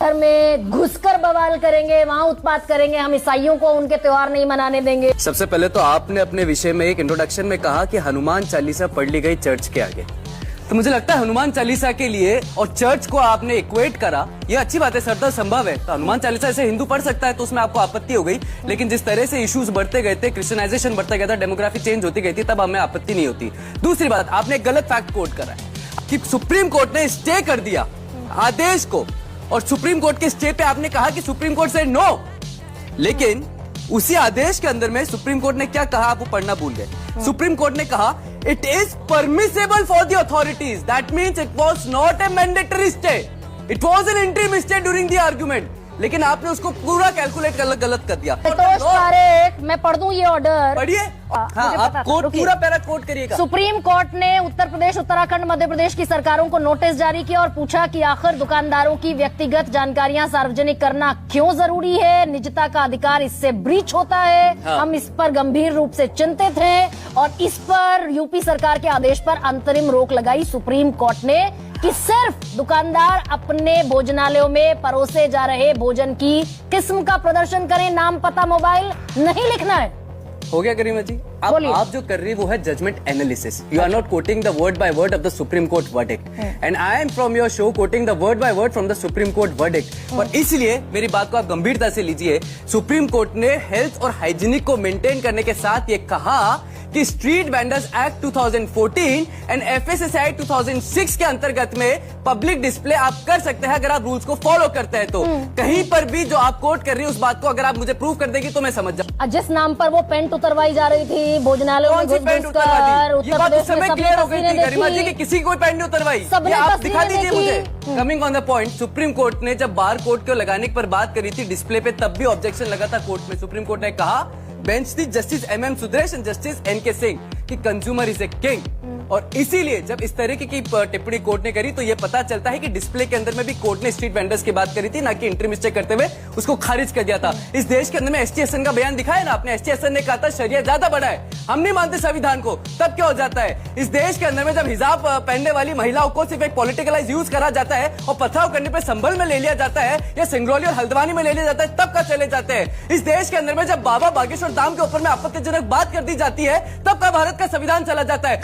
घर में घुसकर बवाल करेंगे, वहां उत्पात करेंगे, हम ईसाइयों को उनके त्योहार नहीं मनाने देंगे। सबसे पहले तो आपने अपने विषय में एक इंट्रोडक्शन में कहा कि हनुमान चालीसा पढ़ ली गई चर्च के आगे, तो मुझे लगता है हनुमान चालीसा के लिए और चर्च को आपने इक्वेट करा, ये अच्छी बात है, सरदर्द संभव है। तो हनुमान चालीसा ऐसे हिंदू पढ़ सकता है तो उसमें आपको आपत्ति हो गई, लेकिन जिस तरह से इश्यूज बढ़ते गए थे, क्रिश्चियनाइजेशन बढ़ता गया था, डेमोग्राफी चेंज होती गई थी, तब हमें आपत्ति नहीं होती। दूसरी बात, आपने एक गलत फैक्ट कोट करा है कि सुप्रीम कोर्ट ने स्टे कर दिया आदेश को, और सुप्रीम कोर्ट के स्टे पे आपने कहा कि सुप्रीम कोर्ट से नो, लेकिन उसी आदेश के अंदर में सुप्रीम कोर्ट ने क्या कहा आप वो पढ़ना भूल गए। सुप्रीम कोर्ट ने कहा it is permissible for the authorities, that means it was not a mandatory stay, it was an interim stay during the argument, लेकिन आपने उसको पूरा कैलकुलेट गलत कर दिया। मैं पढ़ दूं ये ऑर्डर, पढ़िए। हाँ, आप कोर्ट पूरा पैरा कोट करिएगा। सुप्रीम कोर्ट ने उत्तर प्रदेश, उत्तराखंड, मध्य प्रदेश की सरकारों को नोटिस जारी किया और पूछा कि आखिर दुकानदारों की व्यक्तिगत जानकारियां सार्वजनिक करना क्यों जरूरी है, निजता का अधिकार इससे ब्रीच होता है। हाँ। हम इस पर गंभीर रूप से चिंतित हैं और इस पर यूपी सरकार के आदेश पर अंतरिम रोक लगाई सुप्रीम कोर्ट ने कि सिर्फ दुकानदार अपने भोजनालयों में परोसे जा रहे भोजन की किस्म का प्रदर्शन करें, नाम, पता, मोबाइल नहीं लिखना है। हो गया गरिमा जी। अब आप जो कर रही है वो है judgement analysis. You are not quoting the word by word of the Supreme Court verdict, and I am from your show quoting the word by word from the Supreme Court verdict. और इसलिए मेरी बात को आप गंभीरता से लीजिए। Supreme Court ने हेल्थ और हाइजीनिक को मेंटेन करने के साथ ये कहा कि street vendors act 2014 and FSSI 2006 के अंतर्गत में पब्लिक डिस्प्ले आप कर सकते हैं अगर आप रूल्स को फॉलो करते हैं। तो कहीं पर भी जो आप कोट कर रही है उस बात को अगर आप मुझे प्रूव कर देगी तो मैं समझ जाऊं। जिस नाम पर वो पेंट उतरवाई जा रही थी भोजनालयों में घुस घुस कर, उत्तर प्रदेश में क्लियर हो गई थी गरिमा जी कि किसी कोई पेंट नहीं उतरवाई, ये आप दिखा दीजिए मुझे। Coming on the point, supreme Court ने जब बार कोड को लगाने पर बात करी थी डिस्प्ले पे, तब भी ऑब्जेक्शन लगा था कोर्ट में। सुप्रीम कोर्ट ने कहा बेंच थी justice MM Sundaresh and justice NK Singh कि कंज्यूमर इज ए किंग, और इसीलिए जब इस तरीके की टिप्पणी कोर्ट ने करी तो ये पता चलता है कि डिस्प्ले के अंदर में भी कोर्ट ने स्ट्रीट वेंडर्स की बात करी थी, ना कि इंटरिम स्टे करते हुए उसको खारिज कर दिया था। इस देश के अंदर में एसटी हसन का बयान दिखाया ना आपने, एसटी हसन ने कहा था शरिया ज्यादा बड़ा है, हम नहीं मानते संविधान को, तब क्या हो जाता है इस देश के अंदर में जब हिजाब पहनने वाली महिलाओं को सिर्फ एक पॉलिटिकलाइज यूज करा जाता है और पथराव करने पर संभल में ले लिया जाता है या सिंगरौली और हल्द्वानी में ले लिया जाता है, तब का चले जाते हैं। इस देश के अंदर में जब बाबा बागेश्वर धाम के ऊपर में आपत्तिजनक बात कर दी जाती है तब का भारत का संविधान चला जाता है।